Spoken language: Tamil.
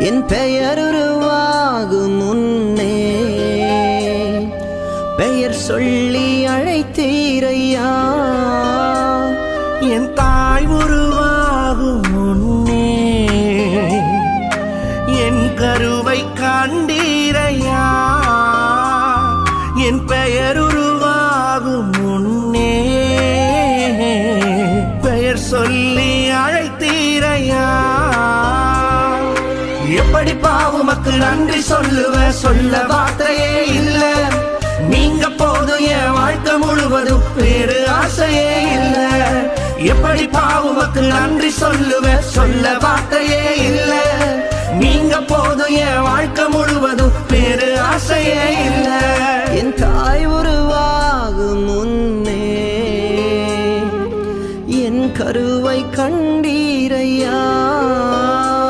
என் பெயர் உருவாகும் முன்னே பெயர் சொல்லி அழைத்தீரையா. என் தாய் உருவாகும் முன்னே என் கருவை கண்டீரையா. என் பெயர் உருவாகும் முன்னே பெயர் சொல்லி அழைத்தீரையா. எப்படி பாவுமக்கு நன்றி சொல்ல வார்த்தையே இல்ல. நீங்க போதும் என் வாழ்க்கை முழுவதும் வேறு ஆசையே இல்ல. எப்படி பாவுமக்கு நன்றி சொல்ல வார்த்தையே இல்ல. நீங்க போதும் என் வாழ்க்கை முழுவதும் வேறு ஆசையே இல்ல.